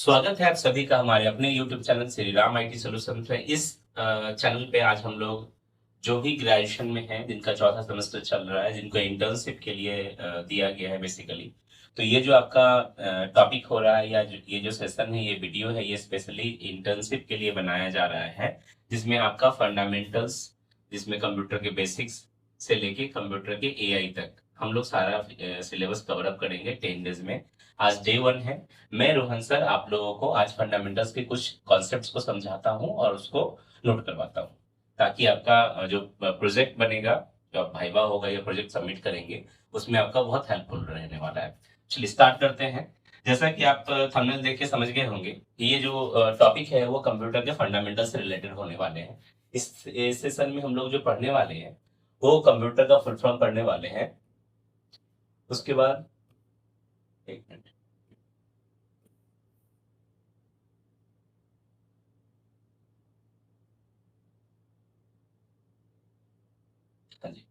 स्वागत है आप सभी का हमारे अपने YouTube channel Shri Ram IT solutions में। इस चैनल पे आज हम लोग जो भी ग्रेजुएशन में हैं, जिनका चौथा सेमेस्टर चल रहा है, जिनको इंटर्नशिप के लिए दिया गया है बेसिकली, तो ये जो आपका टॉपिक हो रहा है या ये जो सेशन है, ये वीडियो है, ये स्पेशली इंटर्नशिप के लिए बनाया जा रहा है, जिसमें आपका फंडामेंटल्स, जिसमें कंप्यूटर के बेसिक्स से लेके कंप्यूटर के AI तक हम लोग सारा सिलेबस कवर अप करेंगे 10 डेज में। आज डे 1 है। मैं रोहन सर आप लोगों को आज फंडामेंटल्स के कुछ कॉन्सेप्ट्स को समझाता हूं और उसको नोट करवाता हूं, ताकि आपका जो प्रोजेक्ट बनेगा, जो आप भाइवा होगा या प्रोजेक्ट सबमिट करेंगे, उसमें आपका बहुत हेल्पफुल रहने वाला है। चलिए स्टार्ट करते हैं। जैसा कि आप थंबनेल देख के समझ गए होंगे कि ये जो टॉपिक है वो कंप्यूटर के फंडामेंटल से रिलेटेड होने वाले हैं। इस सेशन में हम लोग जो पढ़ने वाले हैं वो कंप्यूटर का फुल फॉर्म पढ़ने वाले हैं। उसके बाद एक मिनट, हाँ जी,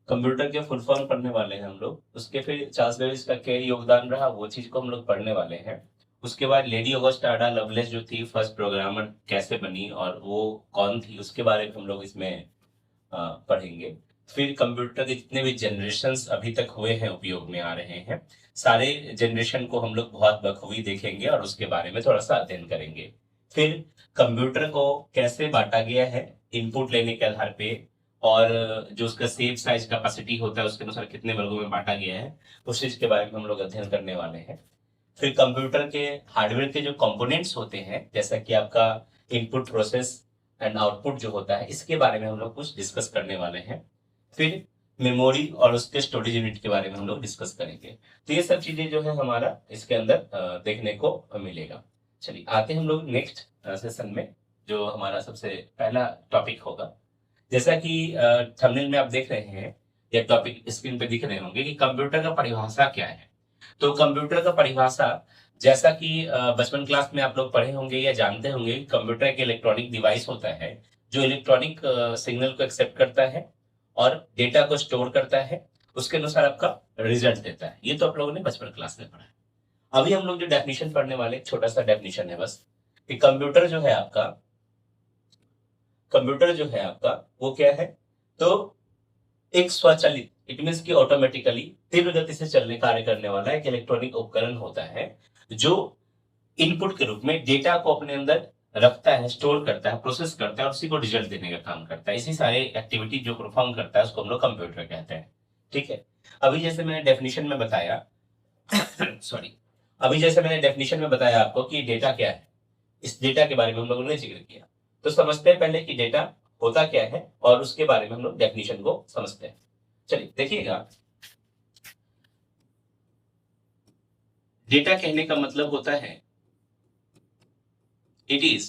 कंप्यूटर के फुल फॉर्म पढ़ने वाले हैं हम लोग। उसके फिर चार्ल्स बेबेज का क्या योगदान रहा, वो चीज को हम लोग पढ़ने वाले हैं। उसके बाद लेडी ऑगस्टा अडा लवलेस जो थी, फर्स्ट प्रोग्रामर कैसे बनी और वो कौन थी, उसके बारे में हम लोग इसमें पढ़ेंगे। फिर कंप्यूटर के जितने भी जनरेशन्स अभी तक हुए हैं, उपयोग में आ रहे हैं, सारे जनरेशन को हम लोग बहुत बखूबी देखेंगे और उसके बारे में थोड़ा सा अध्ययन करेंगे। फिर कंप्यूटर को कैसे बांटा गया है इनपुट लेने के आधार पे, और जो उसका सेव साइज कैपेसिटी होता है उसके अनुसार कितने वर्गों में बांटा गया है, उस चीज के बारे में हम लोग अध्ययन करने वाले हैं। फिर कंप्यूटर के हार्डवेयर के जो कंपोनेंट्स होते हैं, जैसा कि आपका इनपुट प्रोसेस एंड आउटपुट जो होता है, इसके बारे में हम लोग कुछ डिस्कस करने वाले हैं। फिर मेमोरी और उसके स्टोरेज यूनिट के बारे में हम लोग डिस्कस करेंगे। तो ये सब चीजें जो है हमारा इसके अंदर देखने को मिलेगा। चलिए आते हैं हम लोग नेक्स्ट सेशन में, जो हमारा सबसे पहला टॉपिक होगा। जैसा कि थंबनेल में आप देख रहे हैं या टॉपिक स्क्रीन पे दिख रहे होंगे कि कंप्यूटर का परिभाषा क्या है। तो कंप्यूटर का परिभाषा, जैसा कि बचपन क्लास में आप लोग पढ़े होंगे या जानते होंगे, कंप्यूटर एक इलेक्ट्रॉनिक डिवाइस होता है जो इलेक्ट्रॉनिक सिग्नल को एक्सेप्ट करता है और डेटा को स्टोर करता है, उसके अनुसार आपका रिजल्ट देता है। ये तो आप लोगों ने बचपन क्लास में पढ़ा है। अभी हम लोग जो डेफिनेशन पढ़ने वाले, एक छोटा सा डेफिनेशन है बस, कि कंप्यूटर जो है आपका वो क्या है। तो एक स्वचालित, इट मीन्स कि ऑटोमेटिकली तीव्र गति से चलने कार्य करने वाला एक इलेक्ट्रॉनिक उपकरण होता है, जो इनपुट के रूप में डेटा को अपने अंदर रखता है, स्टोर करता है, प्रोसेस करता है और उसी को रिजल्ट देने का काम करता है। इसी सारे एक्टिविटी जो परफॉर्म करता है उसको हम लोग कंप्यूटर कहते हैं। ठीक है। अभी जैसे मैंने डेफिनेशन में बताया सॉरी, अभी जैसे मैंने डेफिनेशन में बताया आपको कि डेटा क्या है, इस डेटा के बारे में हम लोगों ने जिक्र किया। तो समझते हैं पहले कि डेटा होता क्या है और उसके बारे में हम लोग डेफिनेशन को समझते हैं। चलिए देखिएगा, डेटा कहने का मतलब होता है it is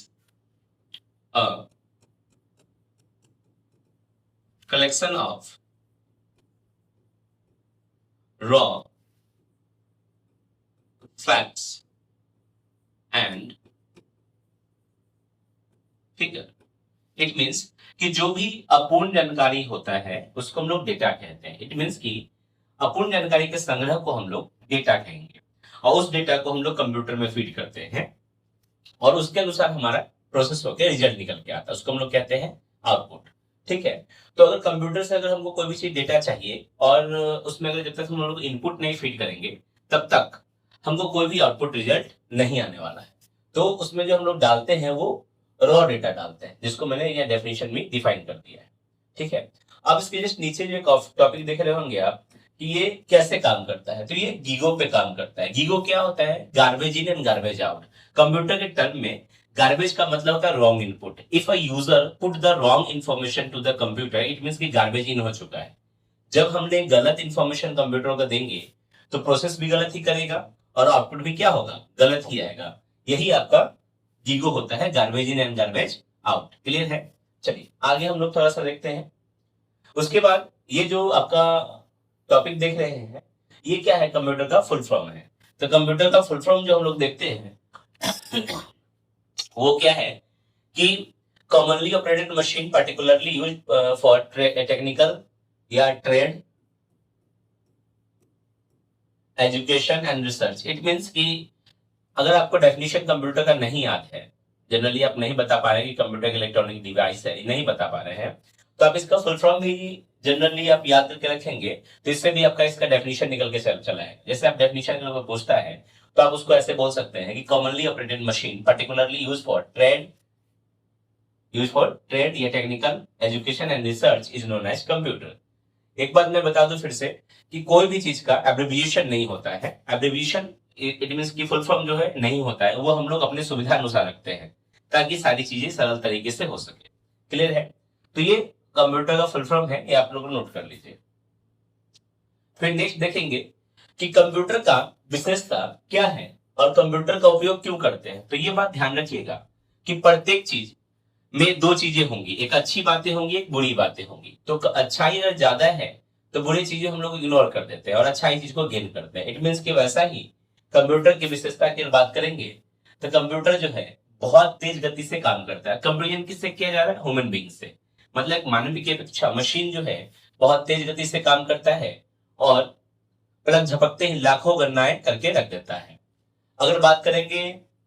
a collection of raw facts and figure. It means कि जो भी अपूर्ण जानकारी होता है उसको हम लोग डेटा कहते हैं। इट मीन्स कि अपूर्ण जानकारी के संग्रह को हम लोग डेटा कहेंगे और उस डेटा को हम लोग कंप्यूटर में फीड करते हैं और उसके अनुसार हमारा प्रोसेस होकर रिजल्ट निकल के आता है, उसको हम लोग कहते हैं आउटपुट। ठीक है। तो अगर कंप्यूटर से अगर हमको कोई भी चीज डेटा चाहिए और उसमें अगर जब तक हम लोग इनपुट नहीं फीड करेंगे तब तक हमको कोई भी आउटपुट रिजल्ट नहीं आने वाला है। तो उसमें जो हम लोग डालते हैं वो रॉ डेटा डालते हैं, जिसको मैंने यह डेफिनेशन में डिफाइन कर दिया है। ठीक है। अब इसके जस्ट नीचे जो एक टॉपिक देख रहे होंगे आप कि ये कैसे काम करता है, तो ये गीगो पे काम करता है। गीगो क्या होता है? Garbage in and garbage out. Computer के टर्म में गार्बेज का मतलब होता है wrong input. If a user put the wrong information to the computer, it means कि गार्बेज इन हो चुका है। जब हमने गलत इन्फॉर्मेशन कंप्यूटर को देंगे तो प्रोसेस भी गलत ही करेगा और आउटपुट भी क्या होगा? गलत ही आएगा। यही आपका गीगो होता है, garbage in and garbage out. Clear है? चलिए आगे हम लोग थोड़ा सा देखते हैं। उसके बाद ये जो आपका टॉपिक देख रहे हैं, ये क्या है? कंप्यूटर का फुल फॉर्म है। तो कंप्यूटर का फुल फॉर्म जो हम लोग देखते हैं वो क्या है कि commonly operated machine particularly use for technical या trade education and research. It means कि अगर आपको डेफिनेशन कंप्यूटर का नहीं याद है, जनरली आप नहीं बता पा रहे हैं कि कंप्यूटर एक इलेक्ट्रॉनिक डिवाइस है, नहीं बता पा रहे हैं, तो आप इसका फुल फॉर्म भी जनरली आप याद करके रखेंगे, तो इससे भी आपका इसका डेफिनेशन निकल के चला है। जैसे आप डेफिनेशन पूछता है तो आप उसको ऐसे बोल सकते हैं कि commonly operated machine particularly use for trade या technical education and research is known as computer. एक बात मैं बता दूं फिर से कि कोई भी चीज का एब्रिविएशन नहीं होता है। एब्रिविएशन इट मींस की फुल फॉर्म जो है नहीं होता है, वो हम लोग अपने सुविधा अनुसार रखते हैं ताकि सारी चीजें सरल तरीके से हो सके। क्लियर है? तो ये कंप्यूटर का फुल फॉर्म है, ये आप लोग नोट कर लीजिए। फिर नेक्स्ट देखेंगे कि कंप्यूटर का विशेषता क्या है और कंप्यूटर का उपयोग क्यों करते हैं। तो ये बात ध्यान रखिएगा कि प्रत्येक चीज में दो चीजें होंगी, एक अच्छी बातें होंगी, एक बुरी बातें होंगी। तो अच्छाई अगर ज्यादा है तो बुरी चीजें हम लोग इग्नोर कर देते हैं और अच्छाई चीज को गेन करते हैं। इट मीन्स कि वैसा ही कंप्यूटर की विशेषता की बात करेंगे तो कंप्यूटर जो है बहुत तेज गति से काम करता है। कंपेरिजन किससे किया जा रहा है? ह्यूमन बीइंग से। मतलब एक मानव की अपेक्षा मशीन जो है बहुत तेज गति से काम करता है और पलक झपकते ही लाखों गणनाएं करके रख देता है। अगर बात करेंगे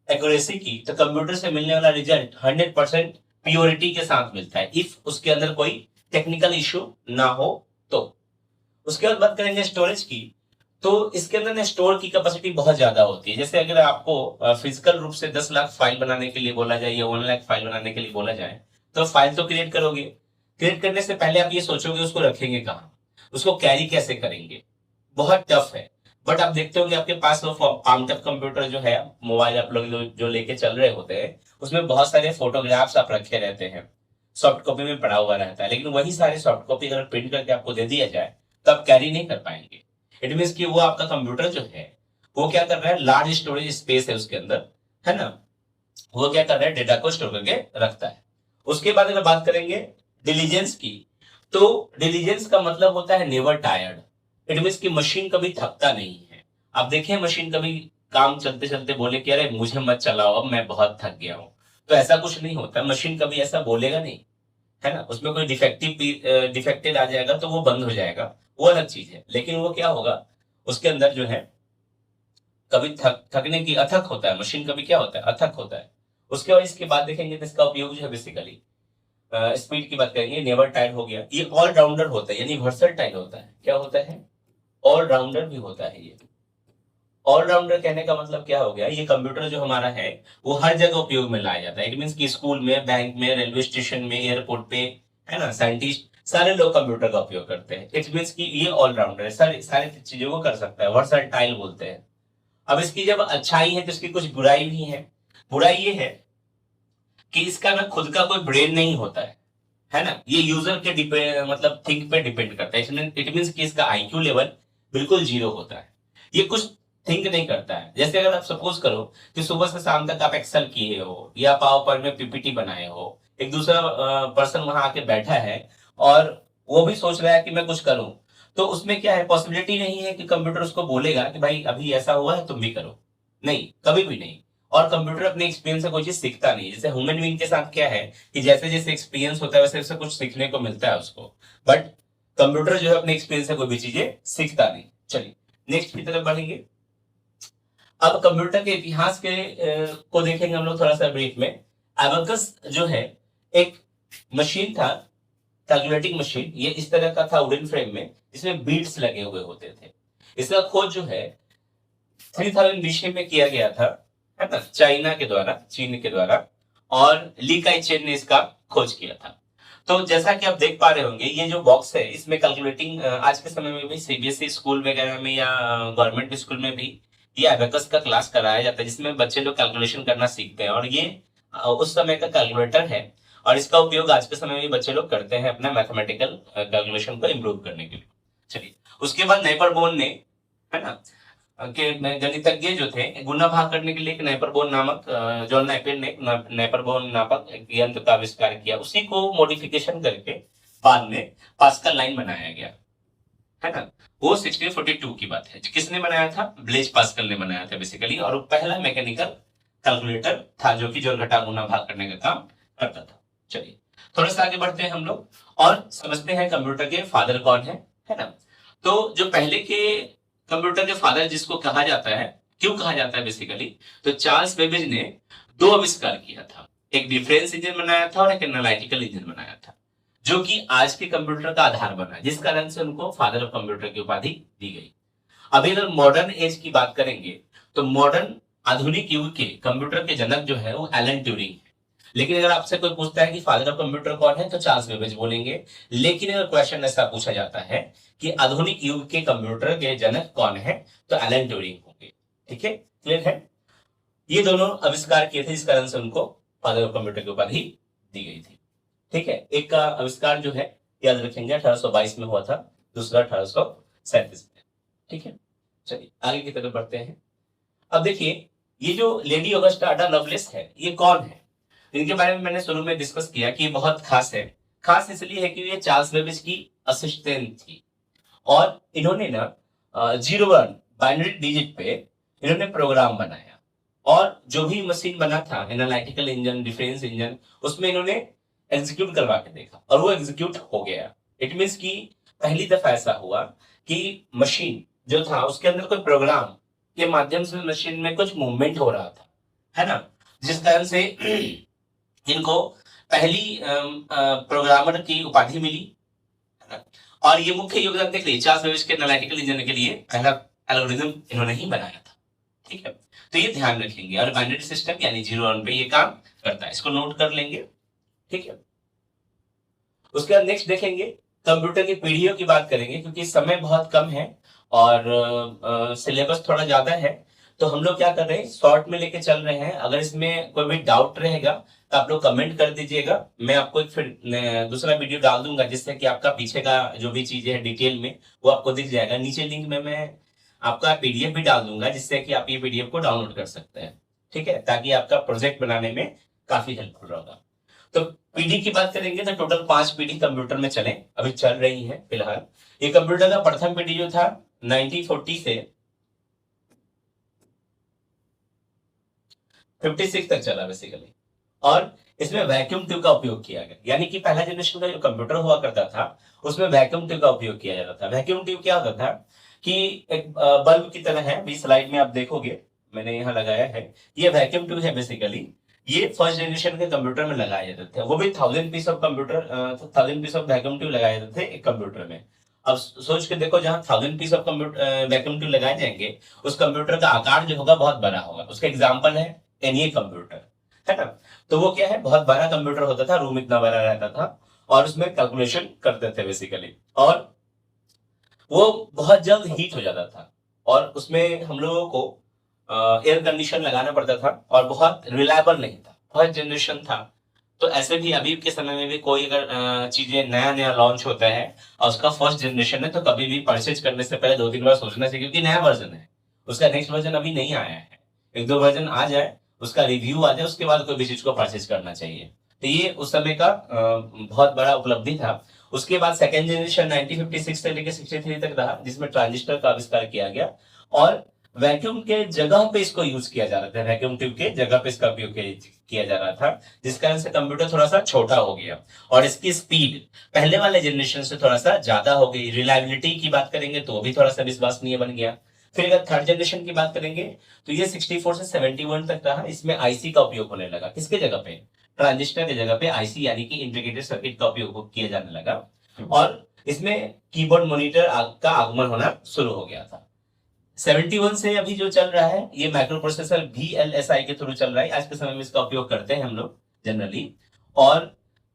एक्यूरेसी की तो कंप्यूटर से मिलने वाला रिजल्ट 100% प्योरिटी के साथ मिलता है, इफ उसके अंदर कोई टेक्निकल इश्यू ना हो तो। उसके बाद बात करेंगे स्टोरेज की, तो इसके अंदर स्टोर की कैपेसिटी बहुत ज्यादा होती है। जैसे अगर आपको फिजिकल रूप से 10 लाख फाइल बनाने के लिए बोला जाए या 1 लाख फाइल बनाने के लिए बोला जाए तो फाइल तो क्रिएट करोगे, क्रिएट करने से पहले आप ये सोचोगे उसको रखेंगे कहाँ, उसको कैरी कैसे करेंगे, बहुत टफ है। बट आप देखते हो कि आपके पास वो पाम टॉप कंप्यूटर जो है, मोबाइल आप लोग जो लेके चल रहे होते हैं, उसमें बहुत सारे फोटोग्राफ्स आप रखे रहते हैं, सॉफ्ट कॉपी में पड़ा हुआ रहता है। लेकिन वही सारे सॉफ्ट कॉपी अगर प्रिंट करके आपको दे दिया जाए तो आप कैरी नहीं कर पाएंगे। इट मीन्स कि वो आपका कंप्यूटर जो है वो क्या कर रहा है, लार्ज स्टोरेज स्पेस है उसके अंदर, है ना, वो क्या कर रहा है, डेटा को स्टोर करके रखता है। उसके बाद अगर बात करेंगे डिलीजेंस की, तो डिलीजेंस का मतलब होता है नेवर टायर्ड। इट मीन्स की मशीन कभी थकता नहीं है। आप देखें मशीन कभी काम चलते चलते बोले कि अरे मुझे मत चलाओ, अब मैं बहुत थक गया हूं, तो ऐसा कुछ नहीं होता। मशीन कभी ऐसा बोलेगा नहीं, है ना। उसमें कोई डिफेक्टेड आ जाएगा तो वो बंद हो जाएगा, वो अलग चीज है। लेकिन वो क्या होगा, उसके अंदर जो है कभी थकने की अथक होता है, मशीन कभी क्या होता है, अथक होता है। उसके बाद इसके बाद देखेंगे तो इसका उपयोग जो है बेसिकली स्पीड की बात करेंगे, नेवर टायर्ड हो गया। ये ऑलराउंडर होता है, यानी वर्सटाइल होता है। क्या होता है? ऑलराउंडर भी होता है। ये ऑलराउंडर कहने का मतलब क्या हो गया, ये कंप्यूटर जो हमारा है वो हर जगह उपयोग में लाया जाता है। इट मीन्स कि स्कूल में, बैंक में, रेलवे स्टेशन में, एयरपोर्ट पे, है ना, साइंटिस्ट सारे लोग कंप्यूटर का उपयोग करते हैं। इट मीन्स कि ये ऑलराउंडर है, सारी सारी चीजों को कर सकता है, वर्सटाइल बोलते हैं। अब इसकी जब अच्छाई है तो इसकी कुछ बुराई भी है। बुराई ये है कि इसका ना खुद का कोई ब्रेन नहीं होता है ना। ये यूजर के मतलब थिंक पे डिपेंड करता है। इट मीन्स कि इसका आईक्यू लेवल बिल्कुल 0 होता है। ये कुछ थिंक नहीं करता है। जैसे अगर आप सपोज करो कि सुबह से शाम तक आप एक्सेल किए हो या पावर पॉइंट में पीपीटी बनाए हो, एक दूसरा पर्सन वहां आके बैठा है और वो भी सोच रहा है कि मैं कुछ करूं, तो उसमें क्या है, पॉसिबिलिटी नहीं है कि कंप्यूटर उसको बोलेगा कि भाई अभी ऐसा हुआ है तुम भी करो, नहीं, कभी भी नहीं। और कंप्यूटर अपने एक्सपीरियंस से कोई चीज सीखता नहीं। जैसे ह्यूमन बीइंग के साथ क्या है कि जैसे जैसे एक्सपीरियंस होता है वैसे वैसे कुछ सीखने को मिलता है उसको, बट कंप्यूटर जो है अपने एक्सपीरियंस से कोई भी चीजें सीखता नहीं। चलिए नेक्स्ट की तरफ बढ़ेंगे। अब कंप्यूटर के इतिहास के को देखेंगे हम लोग थोड़ा सा ब्रीफ में। एबेकस जो है एक मशीन था, कैलकुलेटिंग मशीन। ये इस तरह का था वुडन फ्रेम में, जिसमें बीड्स लगे हुए होते थे। इसका खोज जो है 3000 बीसी में किया गया था, है ना, चाइना के द्वारा, चीन के द्वारा, और ली काई चेन ने इसका खोज किया था। तो जैसा कि आप देख पा रहे होंगे ये जो बॉक्स है इसमें कैलकुलेटिंग, आज के समय में भी सीबीएसई स्कूल वगैरह में या गवर्नमेंट स्कूल में भी ये एबेकस का क्लास कराया जाता है, जिसमें बच्चे लोग कैलकुलेशन करना सीखते हैं। और ये उस समय का कैलकुलेटर है और इसका उपयोग आज के समय में बच्चे लोग करते हैं अपना मैथमेटिकल कैलकुलेशन को इम्प्रूव करने के लिए। चलिए उसके बाद नाइपर बोन ने, है ना, के गणितज्ञ जो थे, गुना भाग करने के लिए एक नाइपरबोन नामक, जॉन नाइपर ने नाइपरबोन नामक एक यंत्र का आविष्कार किया। उसी को मॉडिफिकेशन करके बाद में पास्कल लाइन बनाया गया, है ना। वो 1642 की बात है। किसने बनाया था? ब्लेज पास्कल ने बनाया था बेसिकली। और वो पहला मैकेनिकल कैलकुलेटर था जो कि जोड़ घटा गुना भाग करने का काम करता था। चलिए थोड़ा सा आगे बढ़ते हैं हम लोग और समझते हैं कंप्यूटर के फादर कौन है ना। तो जो पहले के कंप्यूटर के फादर जिसको कहा जाता है, क्यों कहा जाता है बेसिकली, तो चार्ल्स बेबेज ने दो आविष्कार किया था, एक डिफरेंस इंजन बनाया था और एक एनालिटिकल इंजन बनाया था, जो कि आज के कंप्यूटर का आधार बना, जिस कारण से उनको फादर ऑफ कंप्यूटर की उपाधि दी गई। अभी अगर मॉडर्न एज की बात करेंगे तो मॉडर्न आधुनिक युग के कंप्यूटर के जनक जो है वो एलन ट्यूरिंग है। लेकिन अगर आपसे कोई पूछता है कि फादर ऑफ कंप्यूटर कौन है, तो चार्ल्स बेबेज बोलेंगे। लेकिन अगर क्वेश्चन ऐसा पूछा जाता है कि आधुनिक युग के कंप्यूटर के जनक कौन है, तो एलन ट्यूरिंग होंगे। ठीक है, क्लियर है। ये दोनों आविष्कार किए थे, इस कारण से उनको फादर ऑफ कंप्यूटर की उपाधि दी गई थी। ठीक है, एक का आविष्कार जो है याद रखेंगे 1822 में हुआ था, दूसरा 1837 में। ठीक है, चलिए आगे की तरफ बढ़ते हैं। अब देखिए, ये जो लेडी ऑगस्टा अडा लवलेस है, ये कौन है? इनके बारे में मैंने शुरू में डिस्कस किया कि बहुत खास है। खास इसलिए है कि ये चार्ल्स बेबेज की असिस्टेंट थी और इन्होंने ना 01 बाइनरी डिजिट पे इन्होंने प्रोग्राम बनाया और जो भी मशीन बना था, एनालिटिकल इंजन, डिफरेंस इंजन, उसमें इन्होंने एग्जीक्यूट करवा के देखा और वो एग्जीक्यूट हो गया। इट मीन्स कि पहली दफा ऐसा हुआ कि मशीन जो था उसके अंदर कोई प्रोग्राम के माध्यम से मशीन में कुछ मूवमेंट हो रहा था, है ना, जिस कारण से इनको पहली प्रोग्रामर की उपाधि मिली। और ये मुख्य योगदान देख लीजिए, चार्ल्स बेबेज के एनालिटिकल इंजन के लिए पहला एल्गोरिथम इन्होंने ही बनाया था। ठीक है, तो ये ध्यान रखेंगे। और बाइनरी सिस्टम यानी 0-1 पे ये काम करता है, इसको नोट कर लेंगे। ठीक है, उसके बाद नेक्स्ट देखेंगे, कंप्यूटर की पीढ़ियों की बात करेंगे, क्योंकि समय बहुत कम है और सिलेबस थोड़ा ज्यादा है, तो हम लोग क्या कर रहे हैं, शॉर्ट में लेके चल रहे हैं। अगर इसमें कोई भी डाउट रहेगा तो आप लोग कमेंट कर दीजिएगा, मैं आपको एक फिर दूसरा वीडियो डाल दूंगा, जिससे कि आपका पीछे का जो भी चीजें है डिटेल में वो आपको दिख जाएगा। नीचे लिंक में मैं आपका पीडीएफ भी डाल दूंगा, जिससे कि आप ये पीडीएफ को डाउनलोड कर सकते हैं। ठीक है, ताकि आपका प्रोजेक्ट बनाने में काफी हेल्पफुल रहेगा। तो पीढ़ी की बात करेंगे तो टोटल 5 पीढ़ी कंप्यूटर में चले, अभी चल रही है फिलहाल। ये कंप्यूटर का प्रथम पीढ़ी जो था 1940 से 56 तक चला बेसिकली, और इसमें वैक्यूम ट्यूब का उपयोग किया गया। यानी कि पहला जनरेशन का जो कंप्यूटर हुआ करता था उसमें वैक्यूम ट्यूब का उपयोग किया जाता था। वैक्यूम ट्यूब क्या होता था कि एक बल्ब की तरह है, भी स्लाइड में आप देखोगे मैंने यहाँ लगाया है, ये वैक्यूम ट्यूब है बेसिकली। ये फर्स्ट जनरेशन के कंप्यूटर में लगाए जाते थे, वो भी 1000 piece of computer 1000 piece of vacuum tube लगाए जाते थे एक कंप्यूटर में। अब सोच के देखो, जहां 1000 piece of computer vacuum tube लगाए जाएंगे, उस कंप्यूटर का आकार जो होगा बहुत बड़ा होगा। उसका एग्जाम्पल है एनईए कंप्यूटर, है ना। तो वो क्या है, बहुत बड़ा कंप्यूटर होता था, रूम इतना बड़ा रहता था और उसमें कैलकुलेशन करते थे बेसिकली, और वो बहुत जल्द हीट हो जाता था और उसमें हम लोगों को एयर कंडीशन लगाना पड़ता था और बहुत रिलायबल नहीं था, फर्स्ट जनरेशन था। तो ऐसे भी अभी के समय में भी कोई अगर चीजें नया नया लॉन्च होता है और उसका फर्स्ट जनरेशन है, तो कभी भी परचेज करने से पहले 2-3 बार सोचना चाहिए, क्योंकि नया वर्जन है, उसका नेक्स्ट वर्जन अभी नहीं आया है। 1-2 वर्जन आ जाए, उसका रिव्यू आ जाए, उसके बाद कोई भी चीज को परचेज करना चाहिए। तो ये उस समय का बहुत बड़ा उपलब्धि था। उसके बाद सेकेंड जनरेशन 1956 से लेकर 63 तक रहा, जिसमें ट्रांजिस्टर का आविष्कार किया गया और वैक्यूम के जगह पे इसको यूज किया जा रहा था, वैक्यूम ट्यूब के जगह पे इसका उपयोग किया जा रहा था, जिस कारण से कंप्यूटर थोड़ा सा छोटा हो गया और इसकी स्पीड पहले वाले जनरेशन से थोड़ा सा ज्यादा हो गई। रिलायबिलिटी की बात करेंगे तो भी थोड़ा सा विश्वसनीय बन गया। फिर अगर थर्ड जनरेशन की बात करेंगे तो ये 64 से 71 तक रहा। इसमें आईसी का उपयोग होने लगा, किसके जगह पे, ट्रांजिस्टर की जगह पे आईसी यानी कि इंटीग्रेटेड सर्किट का उपयोग किया जाने लगा और इसमें कीबोर्ड मॉनिटर का आगमन होना शुरू हो गया था। 71 से अभी जो चल रहा है ये माइक्रो प्रोसेसर VLSI के थ्रू चल रहा है। आज के समय में इसका उपयोग करते हैं हम लोग जनरली, और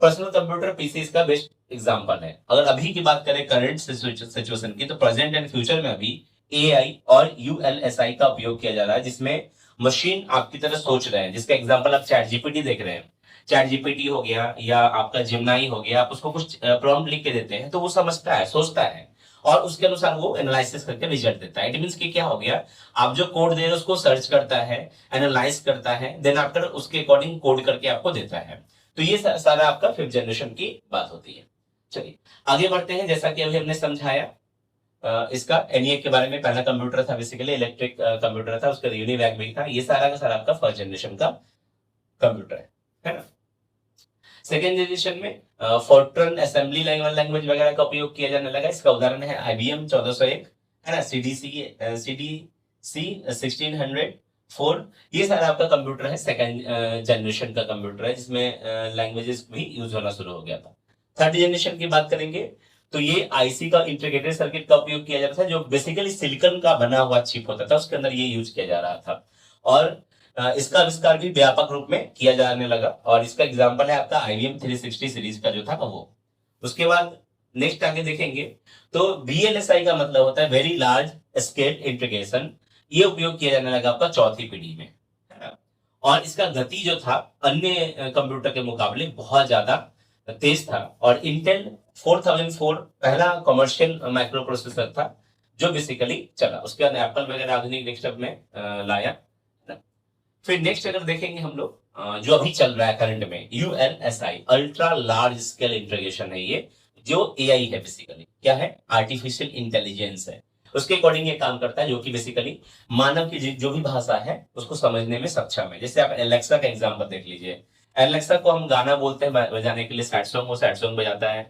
पर्सनल कंप्यूटर पीसी इसका बेस्ट एग्जांपल है। अगर अभी की बात करें करंट सिचुएशन की, तो प्रेजेंट एंड फ्यूचर में अभी AI और ULSI का उपयोग किया जा रहा है, जिसमें मशीन आपकी तरह सोच रहे हैं। जिसका एग्जाम्पल आप चैट जीपीटी देख रहे हैं, चैट जीपीटी हो गया या आपका जिमनाई हो गया, आप उसको कुछ प्रॉम्प्ट लिख के देते हैं तो वो समझता है, सोचता है और उसके अनुसार वो एनालिसिस करके रिजल्ट देता है। इट मींस कि क्या हो गया, आप जो कोड दे रहे हो उसको सर्च करता है, एनालाइज करता है, देन आफ्टर उसके अकॉर्डिंग कोड करके आपको देता है। तो ये सारा आपका 5th जनरेशन की बात होती है। चलिए आगे बढ़ते हैं। जैसा कि अभी हमने समझाया इसका एनईए के बारे में, पहला कंप्यूटर था बेसिकली इलेक्ट्रिक कंप्यूटर था, उसका यूनिवैक भी था। ये सारा का सारा आपका फर्स्ट जनरेशन का कंप्यूटर है ना। सेकेंड जनरेशन में फोर्ट्रन असेंबली लैंग्वेज वगैरह का उपयोग किया जाने लगा। इसका उदाहरण है IBM 1401, है ना, CDC 1604, ये सारा आपका कंप्यूटर है, सेकंड जनरेशन का कंप्यूटर है, जिसमें लैंग्वेजेस भी यूज होना शुरू हो गया था। थर्ड जनरेशन की बात करेंगे तो ये आईसी का, इंटीग्रेटेड सर्किट का उपयोग किया जाता था, जो बेसिकली सिलिकॉन का बना हुआ चिप होता था, उसके अंदर ये यूज किया जा रहा था। और इसका आविष्कार भी व्यापक रूप में किया जाने लगा, और इसका एग्जांपल है आपका IBM 360 सीरीज का जो था वो। उसके बाद नेक्स्ट आगे देखेंगे तो VLSI का मतलब होता है वेरी लार्ज स्केल इंटीग्रेशन। ये उपयोग किया जाने लगा आपका चौथी पीढ़ी में, है ना। और इसका गति जो था अन्य कंप्यूटर के मुकाबले बहुत ज्यादा तेज था, और इंटेल 4004 पहला कमर्शियल माइक्रो प्रोसेसर था जो बेसिकली चला। उसके बाद एप्पल वगैरह आधुनिक डेस्कटॉप में लाया। फिर नेक्स्ट अगर देखेंगे हम लोग जो अभी चल रहा है करंट में, ULSI ultra large scale integration है ये, जो AI है, बेसिकली क्या है, आर्टिफिशियल इंटेलिजेंस है। उसके अकॉर्डिंग ये काम करता है, जो कि बेसिकली मानव की जो भी भाषा है उसको समझने में सक्षम है। जैसे आप एलेक्सा का एग्जांपल देख लीजिए। एलेक्सा को हम गाना बोलते हैं बजाने के लिए, सैड सॉन्ग, वो सैड सॉन्ग बजाता है।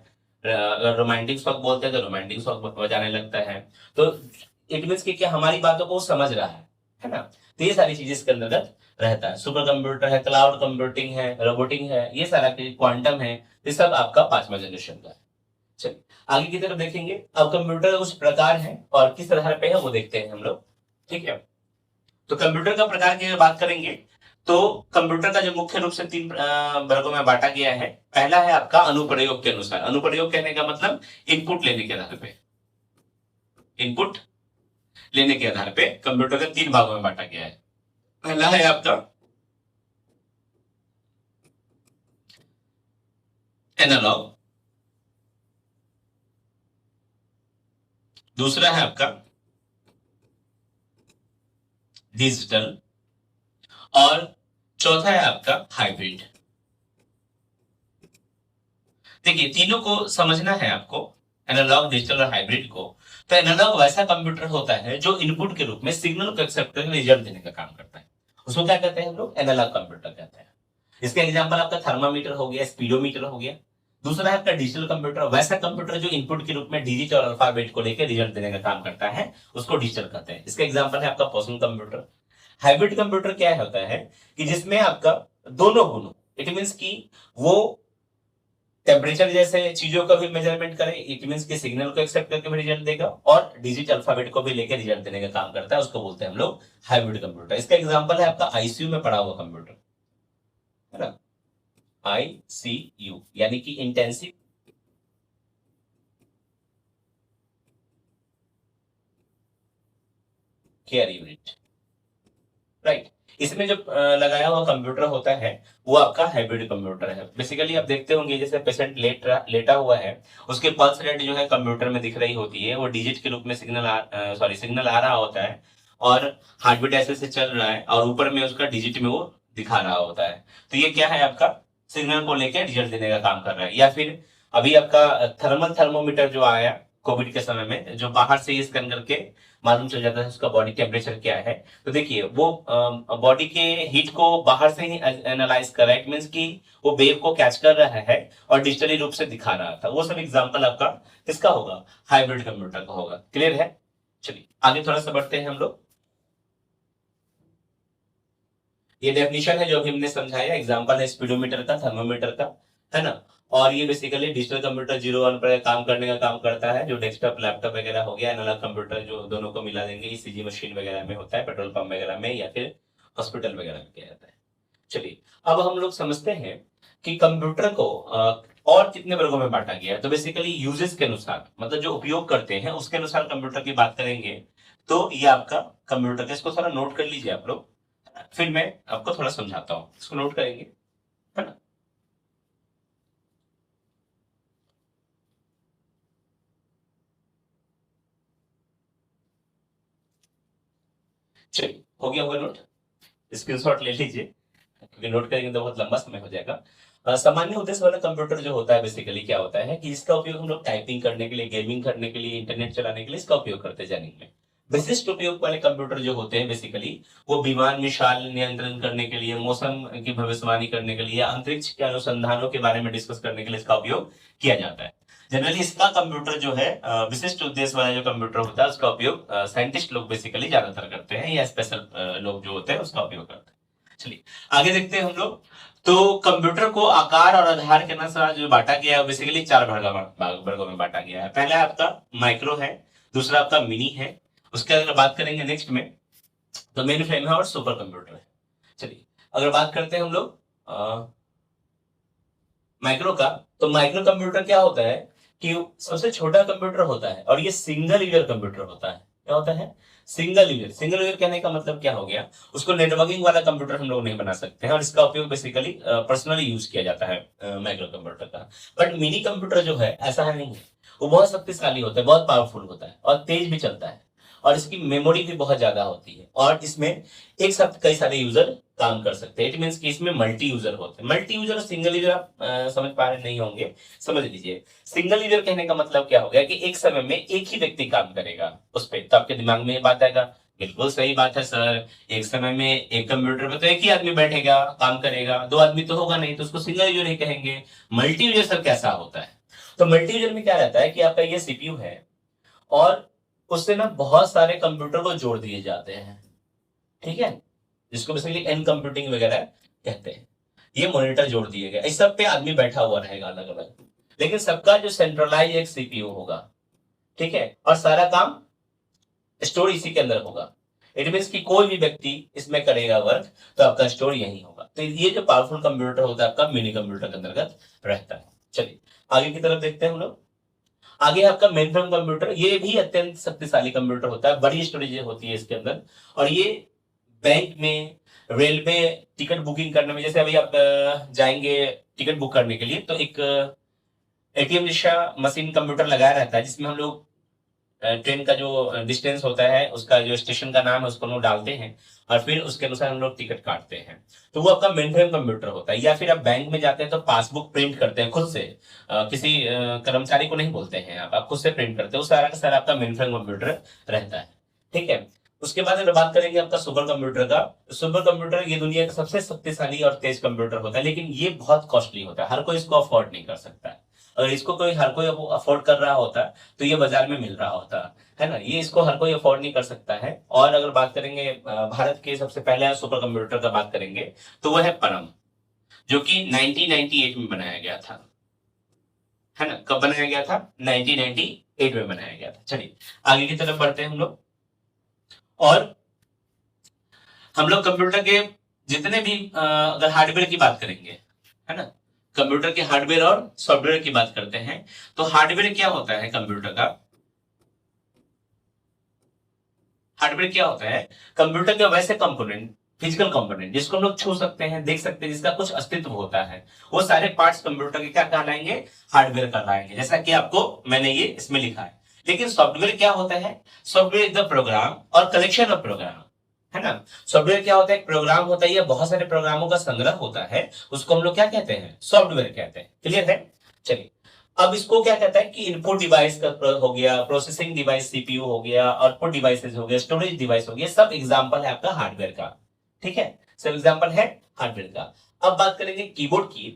अगर रोमांटिक सॉन्ग बोलते हैं तो रोमांटिक सॉन्ग बजाने लगता है। तो इट मीन्स कि क्या हमारी बातों को समझ रहा है ना। तो ये सारी चीजें इसके अंदर रहता है। सुपर कंप्यूटर है, क्लाउड कंप्यूटिंग है, रोबोटिंग है, ये सारा क्वांटम है, ये सब आपका 5वां जनरेशन का है। चलिए आगे की तरफ देखेंगे। अब कंप्यूटर उस प्रकार है और किस आधार पे है वो देखते हैं हम लोग, ठीक है। तो कंप्यूटर का प्रकार की बात करेंगे तो कंप्यूटर का जो मुख्य रूप से 3 वर्गों में बांटा गया है। पहला है आपका अनुप्रयोग के अनुसार। अनुप्रयोग कहने का मतलब इनपुट लेने के आधार पे, इनपुट लेने के आधार पे कंप्यूटर को 3 भागों में बांटा गया है। पहला है आपका एनालॉग, दूसरा है आपका डिजिटल, और चौथा है आपका हाइब्रिड। देखिए तीनों को समझना है आपको, एनालॉग, डिजिटल और हाइब्रिड को। तो एनालॉग वैसा कंप्यूटर होता है जो इनपुट के रूप में सिग्नल को एक्सेप्ट करके रिजल्ट देने का काम करता है, उसको क्या कहते हैं हम लोग, एनालॉग कंप्यूटर कहते हैं। इसका एग्जांपल आपका थर्मामीटर हो गया, स्पीडोमीटर हो गया। दूसरा है आपका डिजिटल कंप्यूटर, वैसा कंप्यूटर जो इनपुट के रूप में डिजिट और अल्फाबेट को लेकर रिजल्ट देने का काम करता है, उसको डिजिटल कहते हैं। इसका एग्जांपल है आपका पर्सनल कंप्यूटर। हाइब्रिड कंप्यूटर क्या होता है कि जिसमें आपका दोनों गुणों, इट मीन्स की वो टेम्परेचर जैसे चीजों का भी मेजरमेंट करे, इट मीन्स के सिग्नल को एक्सेप्ट करके भी रिजल्ट देगा, और डिजिट अल्फाबेट को भी लेकर रिजल्ट देने का काम करता है, उसको बोलते हैं हम लोग हाइब्रिड कंप्यूटर। इसका एग्जांपल है आपका ICU में पड़ा हुआ कंप्यूटर, है ना, ICU यानी कि इंटेंसिव केयर यूनिट, राइट। इसमें जो लगाया हुआ कंप्यूटर होता है वो आपका हाइब्रिड कंप्यूटर है। बेसिकली आप देखते होंगे जैसे पेशेंट लेटा हुआ है, उसके पल्स रेट जो है कंप्यूटर में दिख रही होती है, वो डिजिट के रूप में सिग्नल आ रहा होता है, और हार्ट बीट ऐसे से चल रहा है, और ऊपर में उसका डिजिट में वो दिखा रहा होता है। तो ये क्या है, आपका सिग्नल को लेकर रिजल्ट देने का काम कर रहा है। या फिर अभी आपका थर्मल थर्मोमीटर जो आया कोविड के समय में, जो बाहर से ही स्कैन करके मालूम चल जाता है उसका बॉडी टेम्परेचर क्या है। तो देखिए वो बॉडी के हीट को बाहर से ही एनालाइज कर रहा है, इट मींस कि वो वेव को कैच कर रहा है और डिजिटली रूप से दिखा रहा था। वो सब एग्जांपल आपका किसका होगा, हाइब्रिड कंप्यूटर का होगा। क्लियर है। चलिए आगे थोड़ा सा बढ़ते हैं हम लोग। ये डेफिनेशन है जो अभी हमने समझाया, एग्जांपल है स्पीडोमीटर का, थर्मोमीटर का, है ना। और ये बेसिकली डिजिटल कंप्यूटर 0-1 पर काम करने का काम करता है, जो डेस्कटॉप लैपटॉप वगैरह हो गया। एनालॉग कंप्यूटर जो दोनों को मिला देंगे, ECG मशीन वगैरह में होता है, पेट्रोल पंप वगैरह में या फिर हॉस्पिटल वगैरह में किया जाता है। चलिए अब हम लोग समझते हैं कि कंप्यूटर को और कितने वर्गों में बांटा गया है। तो बेसिकली यूजेस के अनुसार, मतलब जो उपयोग करते हैं उसके अनुसार कंप्यूटर की बात करेंगे। तो ये आपका कंप्यूटर का, इसको थोड़ा नोट कर लीजिए आप लोग, फिर मैं आपको थोड़ा समझाता हूं, इसको नोट करेंगे, है ना। चलिए हो गया होगा नोट, स्क्रीनशॉट ले लीजिए, क्योंकि नोट करेंगे तो बहुत लंबा समय हो जाएगा। सामान्य उद्देश्य वाला कंप्यूटर जो होता है बेसिकली क्या होता है कि इसका उपयोग हम लोग टाइपिंग करने के लिए, गेमिंग करने के लिए, इंटरनेट चलाने के लिए इसका उपयोग करते हैं जर्निंग में। विशिष्ट उपयोग वाले कंप्यूटर जो होते हैं बेसिकली वो विमान मिसाइल नियंत्रण करने के लिए, मौसम की भविष्यवाणी करने के लिए, अंतरिक्ष के अनुसंधानों के बारे में डिस्कस करने के लिए इसका उपयोग किया जाता है। जनरली इसका कंप्यूटर जो है विशिष्ट उद्देश्य वाला जो कंप्यूटर होता है उसका उपयोग साइंटिस्ट लोग बेसिकली ज्यादातर करते हैं, या स्पेशल लोग जो होते हैं उसका उपयोग करते हैं। चलिए आगे देखते हैं हम लोग। तो कंप्यूटर को आकार और आधार के अनुसार जो बांटा गया है बेसिकली 4 वर्गों में बांटा गया है। पहला आपका माइक्रो है, दूसरा आपका मिनी है, उसके अगर बात करेंगे नेक्स्ट में तो मेन फ्रेम है और सुपर कंप्यूटर है। चलिए अगर बात करते हैं हम लोग माइक्रो का, तो माइक्रो कंप्यूटर क्या होता है कि सबसे छोटा कंप्यूटर होता है और ये सिंगल यूजर कंप्यूटर होता है। क्या होता है? Single user. सिंगल यूजर कहने का मतलब क्या हो गया, उसको नेटवर्किंग वाला कंप्यूटर हम लोग नहीं बना सकते हैं और इसका उपयोग बेसिकली पर्सनली यूज किया जाता है माइक्रो कंप्यूटर का। बट मिनी कंप्यूटर जो है ऐसा है नहीं है, वो बहुत शक्तिशाली होता है, बहुत पावरफुल होता है और तेज भी चलता है और इसकी मेमोरी भी बहुत ज्यादा होती है और इसमें एक साथ कई सारे यूजर काम कर सकते हैं। इट मींस कि इसमें मल्टी यूजर होते हैं। मल्टी यूजर और सिंगल यूजर आप समझ पा रहे नहीं होंगे, समझ लीजिए। सिंगल यूजर कहने का मतलब क्या हो गया कि एक समय में एक ही व्यक्ति काम करेगा उस पर। तो आपके दिमाग में ये बात आएगा, बिल्कुल सही बात है सर, एक समय में एक कंप्यूटर पे तो एक ही आदमी बैठेगा काम करेगा, 2 आदमी तो होगा नहीं, तो उसको सिंगल यूजर ही कहेंगे। मल्टी यूजर सर कैसा होता है? तो मल्टी यूजर में क्या रहता है कि आपका ये सीपीयू है और उससे ना बहुत सारे कंप्यूटर को जोड़ दिए जाते हैं, ठीक है, जिसको बेसिकली एन कंप्यूटिंग वगैरह कहते हैं। ये मॉनिटर जोड़ दिए गए, इस सब पे आदमी बैठा हुआ रहेगा अलग अलग, लेकिन सबका जो सेंट्रलाइज एक सीपीयू होगा, ठीक है, और सारा काम स्टोर इसी के अंदर होगा। इट मीन कि कोई भी व्यक्ति इसमें करेगा वर्क तो आपका स्टोर यही होगा। तो ये जो पावरफुल कंप्यूटर होता है आपका मिनी कंप्यूटर के अंतर्गत रहता है। चलिए आगे की तरफ देखते हैं हम लोग। आगे आपका मेन फ्रेम कंप्यूटर, ये भी अत्यंत शक्तिशाली कंप्यूटर होता है, बड़ी स्टोरेज होती है इसके अंदर और ये बैंक में, रेलवे टिकट बुकिंग करने में, जैसे अभी आप जाएंगे टिकट बुक करने के लिए तो एक एटीएम जैसा मशीन कंप्यूटर लगाया रहता है जिसमें हम लोग ट्रेन का जो डिस्टेंस होता है उसका जो स्टेशन का नाम है उसको हम लोग डालते हैं और फिर उसके अनुसार हम लोग टिकट काटते हैं। तो वो आपका मेन फ्रेम कंप्यूटर होता है। या फिर आप बैंक में जाते हैं तो पासबुक प्रिंट करते हैं खुद से, किसी कर्मचारी को नहीं बोलते हैं, आप खुद से प्रिंट करते हैं, वो सारा का सारा आपका मेन फ्रेम कंप्यूटर रहता है, ठीक है। उसके बाद अगर बात करेंगे आपका सुपर कंप्यूटर का, सुपर कंप्यूटर ये दुनिया का सबसे शक्तिशाली और तेज कंप्यूटर होता है, लेकिन ये बहुत कॉस्टली होता है, हर कोई इसको अफोर्ड नहीं कर सकता है। अगर इसको कोई हर कोई अफोर्ड कर रहा होता तो ये बाजार में मिल रहा होता है ना, ये इसको हर कोई अफोर्ड नहीं कर सकता है। और अगर बात करेंगे भारत के सबसे पहले सुपर कंप्यूटर का बात करेंगे तो वो है परम, जो कि 1998 में बनाया गया था, है ना। कब बनाया गया था? 1998 में बनाया गया था। चलिए आगे की तरफ बढ़ते हैं हम लोग। और हम लोग कंप्यूटर के जितने भी अगर हार्डवेयर की बात करेंगे, है ना, कंप्यूटर के हार्डवेयर और सॉफ्टवेयर की बात करते हैं तो हार्डवेयर क्या होता है कंप्यूटर का? हार्डवेयर क्या होता है? कंप्यूटर के वैसे कंपोनेंट, फिजिकल कंपोनेंट जिसको हम लोग छू सकते हैं, देख सकते हैं, जिसका कुछ अस्तित्व होता है, वो सारे पार्ट्स कंप्यूटर के क्या कहलाएंगे? हार्डवेयर कहलाएंगे, जैसा कि आपको मैंने ये इसमें लिखा है। लेकिन सॉफ्टवेयर क्या होता है? सॉफ्टवेयर इज द प्रोग्राम और कलेक्शन ऑफ प्रोग्राम, है ना। सॉफ्टवेयर क्या होता है? एक प्रोग्राम होता है, बहुत सारे प्रोग्रामों का संग्रह होता है, उसको हम लोग क्या कहते हैं? सॉफ्टवेयर कहते हैं। क्लियर है? चलिए अब इसको क्या कहता है कि इनपुट डिवाइस का हो गया, प्रोसेसिंग डिवाइस सीपीयू हो गया, आउटपुट डिवाइसेस हो गया, स्टोरेज डिवाइस हो गया, सब एग्जांपल है आपका हार्डवेयर का, ठीक है, सब एग्जांपल है हार्डवेयर का। अब बात करेंगे कीबोर्ड की,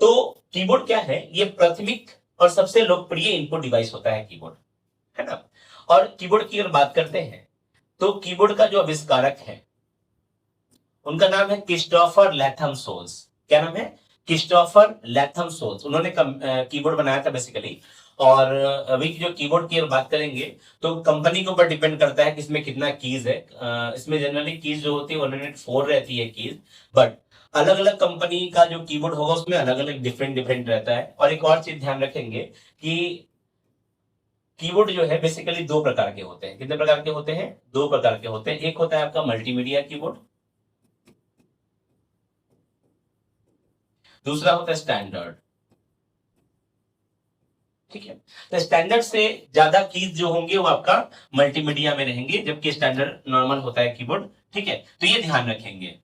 तो कीबोर्ड क्या है? ये प्राथमिक और सबसे लोकप्रिय इनपुट डिवाइस होता है कीबोर्ड, है ना। और कीबोर्ड की अगर बात करते हैं तो कीबोर्ड का जो आविष्कारक है उनका नाम है क्रिस्टोफर लैथम सोल्स। क्या नाम है? Christopher Latham Sholes. उन्होंने कीबोर्ड बनाया था बेसिकली। और अभी जो कीबोर्ड की बात करेंगे तो कंपनी के ऊपर डिपेंड करता है कि इसमें कितना कीज है। इसमें जनरली कीज जो होती है 104 रहती है कीज, बट अलग अलग कंपनी का जो कीबोर्ड होगा उसमें अलग अलग डिफरेंट रहता है। और एक और चीज ध्यान रखेंगे कि कीबोर्ड जो है बेसिकली 2 प्रकार के होते हैं। कितने प्रकार के होते हैं? 2 प्रकार के होते हैं। एक होता है आपका मल्टीमीडिया कीबोर्ड, दूसरा होता है स्टैंडर्ड, ठीक है। तो स्टैंडर्ड से ज्यादा कीज जो होंगे वो आपका मल्टीमीडिया में रहेंगे, जबकि स्टैंडर्ड नॉर्मल होता है कीबोर्ड, ठीक है। तो ये ध्यान रखेंगे,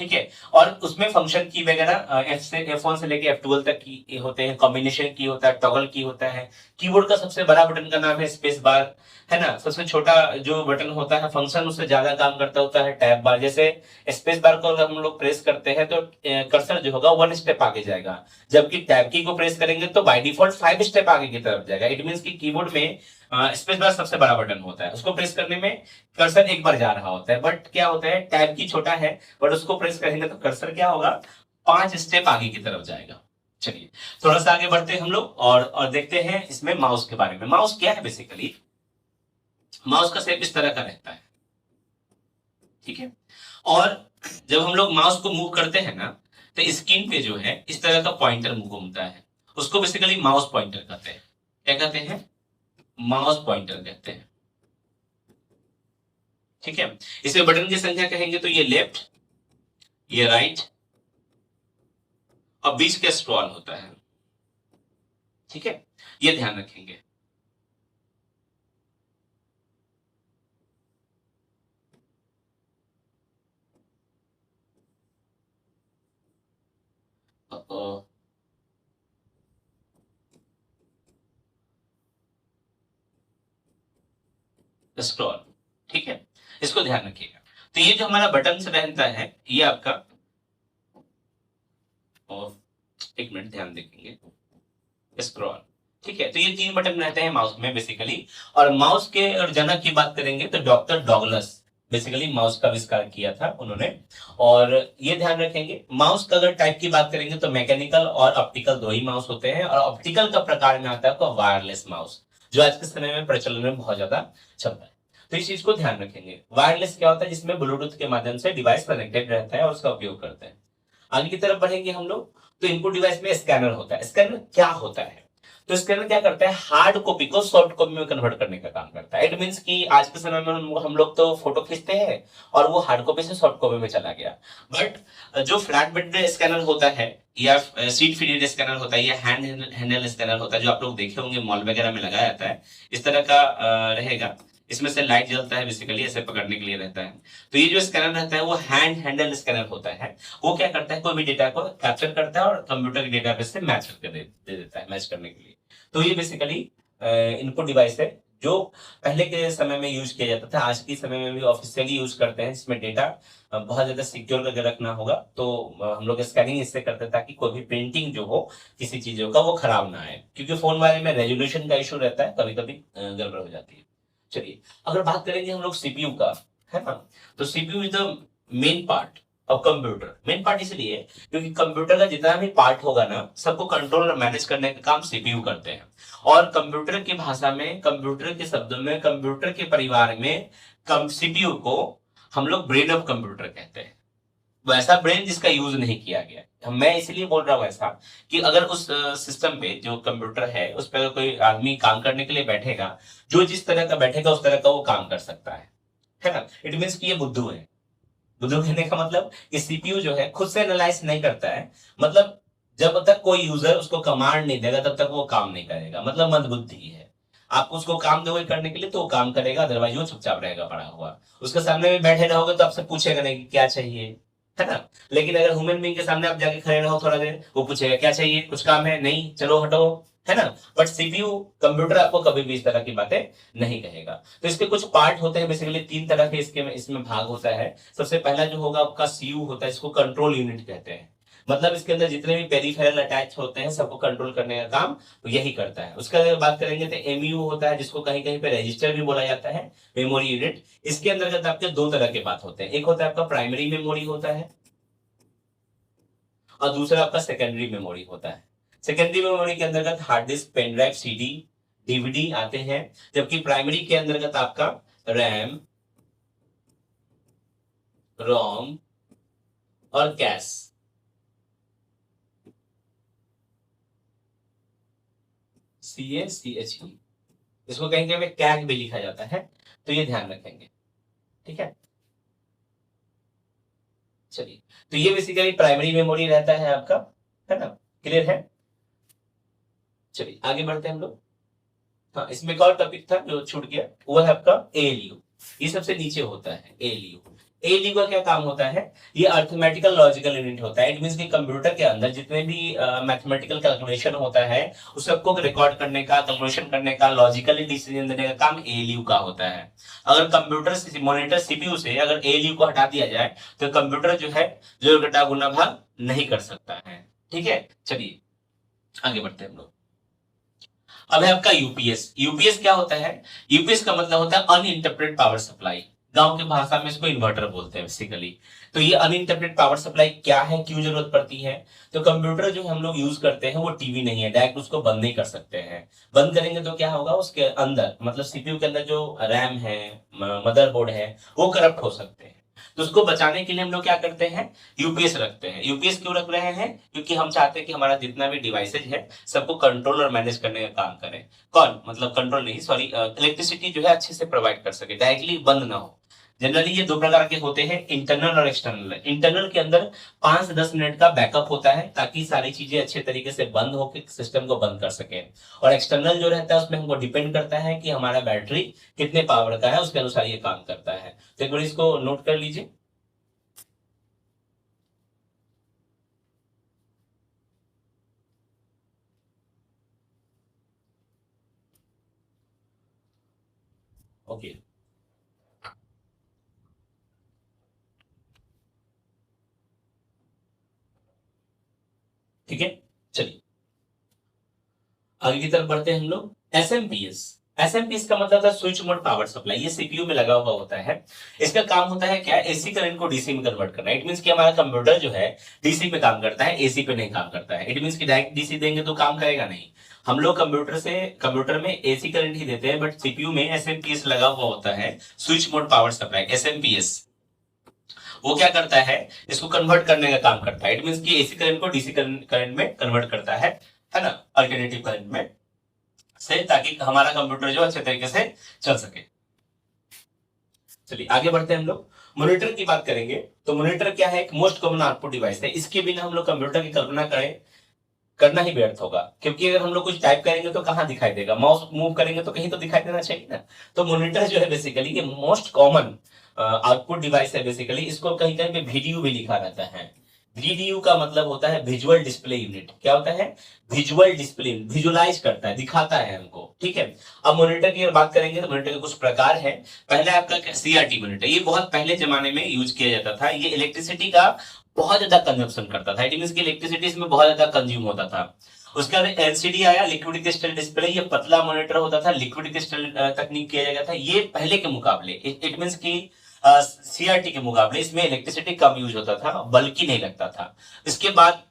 ठीक है। और उसमें फंक्शन की वगैरह F1 से लेके F12 तक की होते हैं, कॉम्बिनेशन की होता है, टॉगल की होता है। कीबोर्ड का सबसे बड़ा बटन का नाम है स्पेस बार, है ना। सबसे छोटा जो बटन होता है फंक्शन उससे ज्यादा काम करता होता है टैब बार। जैसे स्पेस बार को अगर हम लोग प्रेस करते हैं तो कर्सर जो होगा 1 स्टेप आगे जाएगा, जबकि टैब की को प्रेस करेंगे तो बाय डिफॉल्ट 5 स्टेप आगे की तरफ जाएगा। इट मींस कि कीबोर्ड में स्पेस बार सबसे बड़ा बटन होता है, उसको प्रेस करने में कर्सर एक बार जा रहा होता है। बट क्या होता है, टैब की छोटा है बट उसको प्रेस करेंगे तो कर्सर क्या होगा, 5 स्टेप आगे की तरफ जाएगा। चलिए थोड़ा सा आगे बढ़ते हैं हम लोग और देखते हैं इसमें माउस के बारे में। माउस क्या है बेसिकली, माउस का शेप इस तरह का रहता है, ठीक है। और जब हम लोग माउस को मूव करते हैं ना तो स्क्रीन पे जो है इस तरह का पॉइंटर घूमता है, उसको बेसिकली माउस पॉइंटर कहते हैं। क्या कहते हैं, माउस पॉइंटर कहते हैं, ठीक है। इसमें बटन की संख्या कहेंगे तो ये लेफ्ट, ये राइट और बीच का स्क्रॉल होता है, ठीक है। ये ध्यान रखेंगे। स्क्रॉल, ठीक है, इसको ध्यान रखिएगा। तो ये जो हमारा बटन से रहता है ये आपका, और एक मिनट ध्यान देखेंगे, स्क्रॉल, ठीक है। तो ये 3 बटन रहते हैं माउस में बेसिकली। और माउस के और जनक की बात करेंगे तो डॉक्टर डॉगलस बेसिकली माउस का आविष्कार किया था उन्होंने। और ये ध्यान रखेंगे, माउस का अगर टाइप की बात करेंगे तो मैकेनिकल और ऑप्टिकल 2 ही माउस होते हैं। और ऑप्टिकल का प्रकार में आता है आपका वायरलेस माउस, जो आज के समय में प्रचलन में बहुत ज्यादा चलता है। तो इस चीज को ध्यान रखेंगे। वायरलेस क्या होता है, जिसमें ब्लूटूथ के माध्यम से डिवाइस कनेक्टेड रहता है और उसका उपयोग करते हैं। आगे की तरफ बढ़ेंगे हम लोग तो इनपुट डिवाइस में स्कैनर होता है। स्कैनर क्या होता है, तो स्कैनर क्या करता है, हार्ड कॉपी को सॉफ्ट कॉपी में कन्वर्ट करने का काम करता है। इट मींस कि आज के समय में हम लोग तो फोटो खींचते हैं और वो हार्ड कॉपी से सॉफ्ट कॉपी में चला गया। बट जो फ्लैट बेड स्कैनर होता है या सीट फीडेड स्कैनर होता है या हैंड हैंडल स्कैनर होता है, जो आप लोग देखे होंगे मॉल वगैरह में लगाया जाता है, इस तरह का रहेगा। इसमें से लाइट जलता है, बेसिकली ऐसे पकड़ने के लिए रहता है। तो ये जो स्कैनर रहता है वो हैंड हैंडल स्कैनर होता है। वो क्या करता है, कोई भी डेटा को कैप्चर करता है और कंप्यूटर के डेटाबेस से मैच करके दे देता है, मैच करने के लिए। तो ये बेसिकली इनपुट डिवाइस है जो पहले के समय में यूज किया जाता था, आज के समय में भी ऑफिशियली यूज करते हैं। इसमें डेटा बहुत ज्यादा सिक्योर करके रखना होगा, तो हम लोग स्कैनिंग इससे करते हैं ताकि कोई भी प्रिंटिंग जो हो किसी चीजों का वो खराब ना आए, क्योंकि फोन वाले में रेजोल्यूशन का इशू रहता है, कभी कभी गड़बड़ हो जाती है। चलिए अगर बात करेंगे हम लोग सीपीयू का, है ना, तो CPU is the main part of computer. Main part इसलिए क्योंकि कंप्यूटर का जितना भी पार्ट होगा ना, सबको कंट्रोल और मैनेज करने का काम सीपीयू करते हैं। और कंप्यूटर की भाषा में, कंप्यूटर के शब्दों में, कंप्यूटर के परिवार में सीपीयू को हम लोग ब्रेन ऑफ कंप्यूटर कहते हैं। वैसा ब्रेन जिसका यूज नहीं किया गया। मैं इसलिए बोल रहा हूं ऐसा कि अगर उस सिस्टम पे जो कंप्यूटर है उस पर कोई आदमी काम करने के लिए बैठेगा, जो जिस तरह का बैठेगा उस तरह का वो काम कर सकता है ना। इट मीन्स कि ये बुद्धू है। बुद्धू कहने का मतलब कि सीपीयू जो है खुद से एनालाइज नहीं करता है, मतलब जब तक कोई यूजर उसको कमांड नहीं देगा तब तक वो काम नहीं करेगा, मतलब मंदबुद्धि है। आपको उसको काम दोगे करने के लिए तो वो काम करेगा, अदरवाइज वो चुपचाप रहेगा पड़ा हुआ। उसके सामने में बैठे रहोगे तो आपसे पूछेगा नहीं कि क्या चाहिए, है ना। लेकिन अगर ह्यूमन बीइंग के सामने आप जाके खड़े रहो थोड़ा देर, वो पूछेगा क्या चाहिए, कुछ काम है, नहीं चलो हटो, है ना। बट सीपीयू कंप्यूटर आपको कभी भी इस तरह की बातें नहीं कहेगा। तो इसके कुछ पार्ट होते हैं, बेसिकली 3 तरह के इसमें भाग होता है। सबसे पहला जो होगा आपका सीयू होता है, इसको कंट्रोल यूनिट कहते हैं। मतलब इसके अंदर जितने भी पेरिफेरल अटैच होते हैं सबको कंट्रोल करने का काम तो यही करता है। उसका अगर बात करेंगे तो एमयू होता है, जिसको कहीं कहीं पे रजिस्टर भी बोला जाता है, मेमोरी यूनिट। इसके अंतर्गत आपके 2 तरह के बात होते हैं, एक होता है आपका प्राइमरी मेमोरी होता है और दूसरा आपका सेकेंडरी मेमोरी होता है। सेकेंडरी मेमोरी के अंतर्गत hard disk, pen drive, CD, DVD आते हैं, जबकि प्राइमरी के अंतर्गत आपका रैम, रोम और कैश, CACHE, इसको कहीं कहीं में कैग भी लिखा जाता है, तो ये ध्यान रखेंगे, ठीक है। चलिए तो ये बेसिकली प्राइमरी मेमोरी रहता है आपका, है ना, क्लियर है। चलिए आगे बढ़ते हैं हम लोग। हाँ, इसमें एक और टॉपिक था जो छूट गया, वो है आपका एएलयू। ये सबसे नीचे होता है एएलयू। एएलयू का क्या काम होता है, ये अर्थमेटिकल लॉजिकल यूनिट होता है। इट मींस कि कंप्यूटर के अंदर जितने भी मैथमेटिकल कैलकुलेशन होता है उस सबको रिकॉर्ड करने का, कैलकुलेशन करने का, लॉजिकली डिसीजन देने का काम एएलयू का होता है। अगर कंप्यूटर से मॉनिटर सीपीयू से अगर एएलयू को हटा दिया जाए तो कंप्यूटर जो है जो घटा गुना भाग नहीं कर सकता है। ठीक है, चलिए आगे बढ़ते हैं हम लोग। अब है आपका यूपीएस। यूपीएस क्या होता है? यूपीएस का मतलब होता है अनइंटरप्टेड पावर सप्लाई। गांव की भाषा में इसको इन्वर्टर बोलते हैं बेसिकली। तो ये अनइंटरप्टेड पावर सप्लाई क्या है, क्यों जरूरत पड़ती है? तो कंप्यूटर जो हम लोग यूज करते हैं वो टीवी नहीं है, डायरेक्ट उसको बंद नहीं कर सकते हैं। बंद करेंगे तो क्या होगा, उसके अंदर मतलब सीपीयू के अंदर जो रैम है, मदरबोर्ड है, वो करप्ट हो सकते हैं। तो उसको बचाने के लिए हम लोग क्या करते हैं, यूपीएस रखते हैं। यूपीएस क्यों रख रहे हैं? क्योंकि हम चाहते हैं कि हमारा जितना भी डिवाइसेज है सबको कंट्रोल और मैनेज करने का काम करें। कौन? मतलब कंट्रोल नहीं, सॉरी, इलेक्ट्रिसिटी जो है अच्छे से प्रोवाइड कर सके, डायरेक्टली बंद ना हो। जनरली ये दो प्रकार के होते हैं, इंटरनल और एक्सटर्नल। इंटरनल के अंदर 5 से 10 मिनट का बैकअप होता है ताकि सारी चीजें अच्छे तरीके से बंद होकर सिस्टम को बंद कर सके। और एक्सटर्नल जो रहता है उसमें हमको डिपेंड करता है कि हमारा बैटरी कितने पावर का है, उसके अनुसार ये काम करता है। तो एक बार इसको नोट कर लीजिए। ओके, ठीक है, चलिए आगे की तरफ बढ़ते हैं हम लोग। एसएमपीएस। एसएमपीएस का मतलब था स्विच मोड पावर सप्लाई। ये सीपीयू में लगा हुआ होता है। इसका काम होता है क्या, एसी करंट को डीसी में कन्वर्ट करना। इट मींस कि हमारा कंप्यूटर जो है डीसी पे काम करता है, एसी पे नहीं काम करता है। इट मींस कि डायरेक्ट डीसी देंगे तो काम करेगा नहीं। हम लोग कंप्यूटर में एसी करंट ही देते हैं, बट सीपीयू में एसएमपीएस लगा हुआ होता है, switch mode power supply, SMPS. वो क्या करता है, इसको कन्वर्ट करने का काम करता है। इट मींस कि एसी करंट को डीसी करंट में कन्वर्ट करता है ना, अल्टरनेटिव करंट में से, ताकि हमारा कंप्यूटर जो अच्छे तरीके से चल सके। चलिए आगे बढ़ते हैं हम लोग। मॉनिटर की बात करेंगे तो मॉनिटर क्या है, एक मोस्ट कॉमन आउटपुट डिवाइस है। इसके बिना हम लोग कंप्यूटर की कल्पना करें करना ही व्यर्थ होगा, क्योंकि अगर हम लोग कुछ टाइप करेंगे तो कहां दिखाई देगा, माउस मूव करेंगे तो कहीं तो दिखाई देना चाहिए ना। तो मॉनिटर जो है बेसिकली ये मोस्ट कॉमन आउटपुट डिवाइस है। बेसिकली इसको कहीं कहीं पे वीडीयू भी लिखा रहता है। वीडीयू का मतलब होता है विजुअल डिस्प्ले यूनिट। क्या होता है? विजुअल डिस्प्ले, विजुअलाइज करता है, दिखाता है हमको। ठीक है, अब मॉनिटर की अगर बात करेंगे तो मॉनिटर के कुछ प्रकार है। पहला आपका सीआरटी मॉनिटर। ये बहुत पहले जमाने में यूज किया जाता था। ये इलेक्ट्रिसिटी का बहुत ज्यादा कंजप्शन करता था। इट मींस की इलेक्ट्रिसिटी इसमें बहुत ज्यादा कंज्यूम होता था। उसके बाद एलसीडी आया, लिक्विड क्रिस्टल डिस्प्ले। ये पतला मॉनिटर होता था, लिक्विड क्रिस्टल तकनीक किया जाता था। ये पहले के मुकाबले, इट मींस की सीआरटी के मुकाबले इसमें इलेक्ट्रिसिटी कम यूज होता था, बल्कि नहीं लगता था। इसके बाद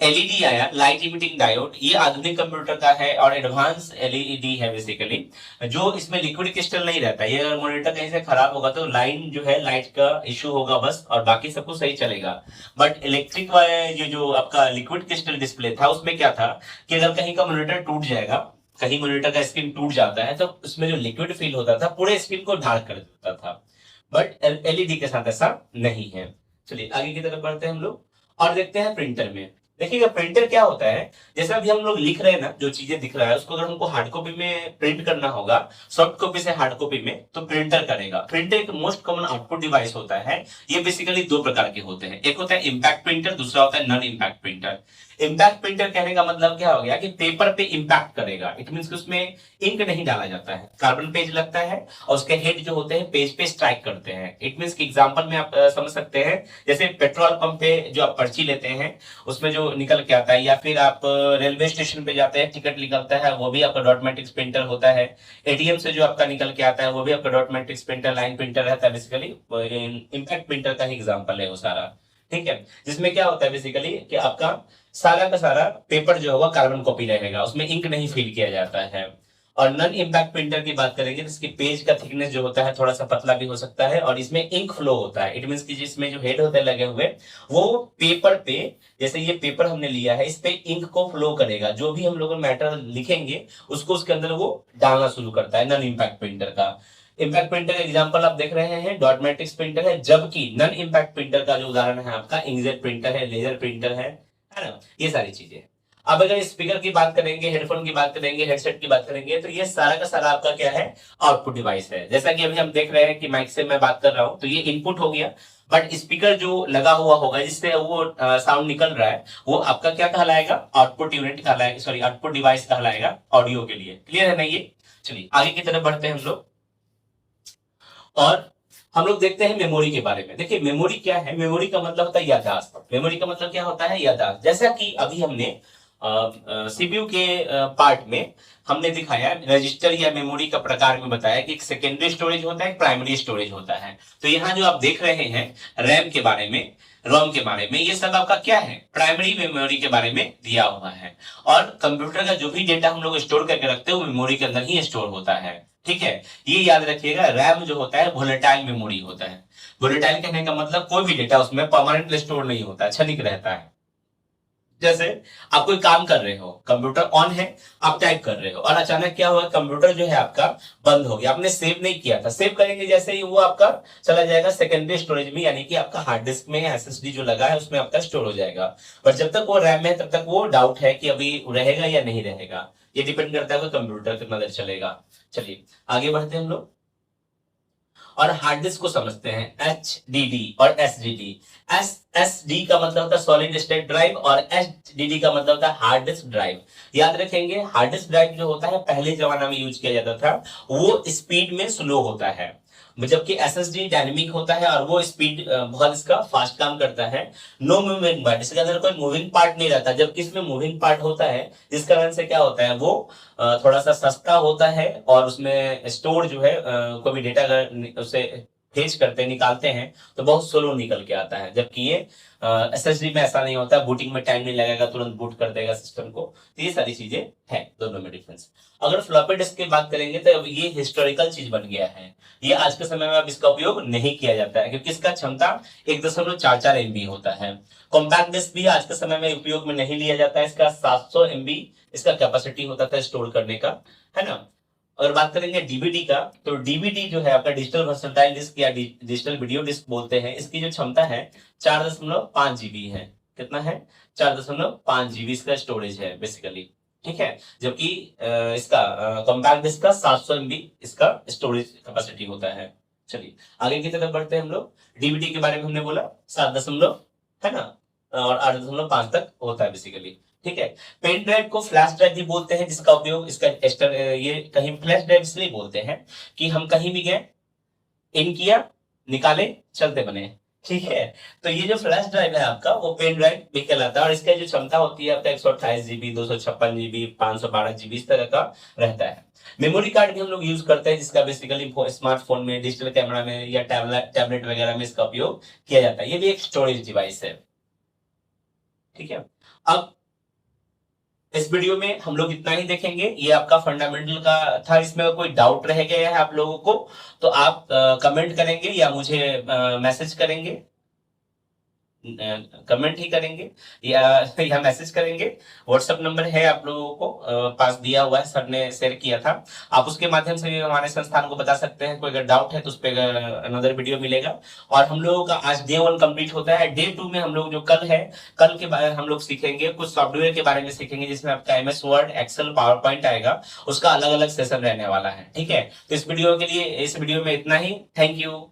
एलईडी आया, लाइट इमिटिंग डायोड। ये आधुनिक कंप्यूटर का है और एडवांस एलईडी है बेसिकली, जो इसमें लिक्विड क्रिस्टल नहीं रहता। ये अगर मॉनिटर कहीं से खराब होगा तो लाइन जो है, लाइट का इश्यू होगा बस, और बाकी सब कुछ सही चलेगा। बट इलेक्ट्रिक ये जो आपका लिक्विड क्रिस्टल डिस्प्ले था उसमें क्या था कि अगर कहीं का मॉनिटर टूट जाएगा, कहीं मॉनिटर का स्क्रीन टूट जाता है, तो उसमें जो लिक्विड फील होता था पूरे स्क्रीन को डार्क कर देता था। बट एलईडी के साथ ऐसा नहीं है। चलिए आगे की तरफ बढ़ते हैं हम लोग और देखते हैं प्रिंटर में। देखिएगा प्रिंटर क्या होता है, जैसे अभी हम लोग लिख रहे हैं ना, जो चीजें दिख रहा है उसको अगर हमको हार्ड कॉपी में प्रिंट करना होगा, सॉफ्ट कॉपी से हार्ड कॉपी में, तो प्रिंटर करेगा। प्रिंटर एक मोस्ट कॉमन आउटपुट डिवाइस होता है। ये बेसिकली दो प्रकार के होते हैं, एक होता है इम्पैक्ट प्रिंटर, दूसरा होता है non impact printer. Impact printer कहने का मतलब क्या हो गया कि पेपर पे इम्पैक्ट करेगा। इट मींस उसमें इंक नहीं डाला जाता है, कार्बन पेज लगता है और उसके हेड जो होते हैं पेज पे स्ट्राइक करते हैं। इट मींस एग्जांपल में आप समझ सकते हैं, जैसे पेट्रोल पंप पे जो आप पर्ची लेते हैं उसमें जो निकल के आता है, या फिर आप रेलवे स्टेशन पे जाते हैं टिकट निकलता है, वो भी आपका डॉट मैट्रिक्स प्रिंटर होता है। एटीएम से जो आपका निकल के आता है वो भी आपका dot matrix printer, line printer रहता है। बेसिकली इम्पैक्ट प्रिंटर का ही एग्जाम्पल है वो सारा। ठीक है, जिसमें क्या होता है बेसिकली कि आपका सारा का सारा पेपर जो होगा कार्बन कॉपी रहेगा, उसमें इंक नहीं फिल किया जाता है। और नॉन इम्पैक्ट प्रिंटर की बात करेंगे तो इसकी पेज का थिकनेस जो होता है थोड़ा सा पतला भी हो सकता है, और इसमें इंक फ्लो होता है। इट मींस कि जिसमें जो हेड होते हैं लगे हुए, वो पेपर पे, जैसे ये पेपर हमने लिया है, इस पे इंक को फ्लो करेगा। जो भी हम लोग मैटर लिखेंगे उसको उसके अंदर वो डालना शुरू करता है, नॉन इम्पैक्ट प्रिंटर का। इम्पैक्ट प्रिंटर का एग्जांपल आप देख रहे हैं, डॉट मैट्रिक्स प्रिंटर है, जबकि नॉन इम्पैक्ट प्रिंटर का जो उदाहरण है आपका इंकजेट प्रिंटर है, लेजर प्रिंटर है ना, ये सारी चीजें। अब अगर स्पीकर की बात करेंगे, हेडफोन की बात करेंगे, हेडसेट की बात करेंगे, तो ये सारा का सारा आपका क्या है, आउटपुट डिवाइस है। जैसा कि अभी हम देख रहे हैं कि माइक से मैं बात कर रहा हूं, तो ये इनपुट हो गया, बट स्पीकर जो लगा हुआ होगा जिससे वो साउंड निकल रहा है, वो आपका क्या कहलाएगा, आउटपुट यूनिट कहलाएगा, सॉरी आउटपुट डिवाइस कहलाएगा ऑडियो के लिए। क्लियर है ना ये? चलिए आगे की तरफ बढ़ते हैं हम लोग, और हम लोग देखते हैं मेमोरी के बारे में। देखिए मेमोरी क्या है, मेमोरी का मतलब होता है याददाश्त। मेमोरी का मतलब क्या होता है, याददाश्त। जैसा कि अभी हमने सीपीयू के पार्ट में हमने दिखाया, रजिस्टर या मेमोरी का प्रकार में बताया कि एक सेकेंडरी स्टोरेज होता है, एक प्राइमरी स्टोरेज होता है। तो यहाँ जो आप देख रहे हैं रैम के बारे में, रोम के बारे में, ये सब आपका क्या है, प्राइमरी मेमोरी के बारे में दिया हुआ है। और कंप्यूटर का जो भी डेटा हम लोग स्टोर करके रखते हैं वो मेमोरी के अंदर ही स्टोर होता है। ठीक है, ये याद रखिएगा, रैम जो होता है वोलेटाइल मेमोरी होता है। वोलेटाइल कहने का मतलब कोई भी डेटा उसमें परमानेंट स्टोर नहीं होता, क्षणिक रहता है। जैसे आप कोई काम कर रहे हो, कंप्यूटर ऑन है, आप टाइप कर रहे हो, और अचानक क्या हुआ, कंप्यूटर जो है आपका बंद हो गया, आपने सेव नहीं किया था। सेव करेंगे जैसे ही वो आपका चला जाएगा सेकेंडरी स्टोरेज में, यानी कि आपका हार्ड डिस्क में एसएसडी जो लगा है उसमें आपका स्टोर हो जाएगा। पर जब तक वो रैम में है तब तक वो डाउट है कि अभी रहेगा या नहीं रहेगा। ये डिपेंड करता है कि कंप्यूटर कितना देर चलेगा। चलिए आगे बढ़ते हैं हम लोग, और हार्ड डिस्क को समझते हैं, HDD और SSD। SSD का मतलब होता है सॉलिड स्टेट ड्राइव, और HDD का मतलब होता है हार्ड डिस्क ड्राइव। याद रखेंगे, हार्ड डिस्क ड्राइव जो होता है पहले जमाना में यूज किया जाता था, वो स्पीड में स्लो होता है, जबकि SSD डायनेमिक होता है और वो स्पीड बहुत इसका फास्ट काम करता है। नो मूविंग पार्ट, इसके अंदर कोई मूविंग पार्ट नहीं रहता, जबकि इसमें मूविंग पार्ट होता है, जिस कारण से क्या होता है, वो थोड़ा सा सस्ता होता है, और उसमें स्टोर जो है कोई भी डेटा अगर उसे फेच करते निकालते हैं तो बहुत स्लो निकल के आता है। जबकि ये एसएसडी में ऐसा नहीं होता, बूटिंग में टाइम नहीं लगेगा, तुरंत बूट कर देगा सिस्टम को। तो ये सारी चीजें हैं दोनों में डिफरेंस। अगर फ्लॉपी डिस्क की बात करेंगे तो अब ये हिस्टोरिकल चीज बन गया है, ये आज के समय में अब इसका उपयोग नहीं किया जाता है, क्योंकि इसका क्षमता 1.44 MB होता है। कॉम्पैक्ट डिस्क भी आज के समय में उपयोग में नहीं लिया जाता है, इसका 700 MB इसका कैपेसिटी होता था स्टोर करने का, है ना। अगर बात करेंगे डीवीडी का, तो डीवीडी जो है आपका डिजिटल वर्सेटाइल डिस्क या डिजिटल वीडियो डिस्क बोलते हैं, इसकी जो क्षमता है 4.5 GB है। कितना है, 4.5 GB इसका स्टोरेज है बेसिकली। ठीक है, जबकि इसका कॉम्पैक्ट डिस्क का 700 MB इसका स्टोरेज कैपेसिटी होता है। चलिए आगे की तरफ बढ़ते हैं हम लोग। डीवीडी के बारे में हमने बोला 7 है ना, और 8.5 तक होता है बेसिकली। ठीक है, पेन ड्राइव को फ्लैश ड्राइव भी बोलते हैं, जिसका उपयोग इसका ये कहीं फ्लैश ड्राइव इसलिए बोलते हैं कि हम कहीं भी गए, इन किया, निकाले, चलते बने। ठीक है, तो ये जो फ्लैश ड्राइव है आपका वो पेन ड्राइव भी कहलाता है, और इसका जो क्षमता होती है आपका 128 GB, 256 GB, 512 GB इस तरह का रहता है। मेमोरी कार्ड भी हम लोग यूज करते हैं, जिसका बेसिकली स्मार्टफोन में, डिजिटल कैमरा में या टैबलेट वगैरह में इसका उपयोग किया जाता है। ये भी एक स्टोरेज डिवाइस है। ठीक है, अब इस वीडियो में हम लोग इतना ही देखेंगे, ये आपका फंडामेंटल का था। इसमें कोई डाउट रह गया है आप लोगों को तो आप कमेंट करेंगे या मुझे मैसेज करेंगे, कमेंट ही करेंगे या मैसेज करेंगे। व्हाट्सएप नंबर है आप लोगों को पास दिया हुआ है, सर ने शेयर किया था। आप उसके माध्यम से भी हमारे संस्थान को बता सकते हैं। कोई अगर डाउट है तो उस पर अनदर वीडियो मिलेगा। और हम लोगों का आज डे 1 कंप्लीट होता है। डे 2 में हम लोग जो कल है, कल के बारे में हम लोग सीखेंगे, कुछ सॉफ्टवेयर के बारे में सीखेंगे, जिसमें आपका MS Word, Excel, PowerPoint आएगा, उसका अलग अलग सेशन रहने वाला है। ठीक है, तो इस वीडियो के लिए, इस वीडियो में इतना ही। Thank you.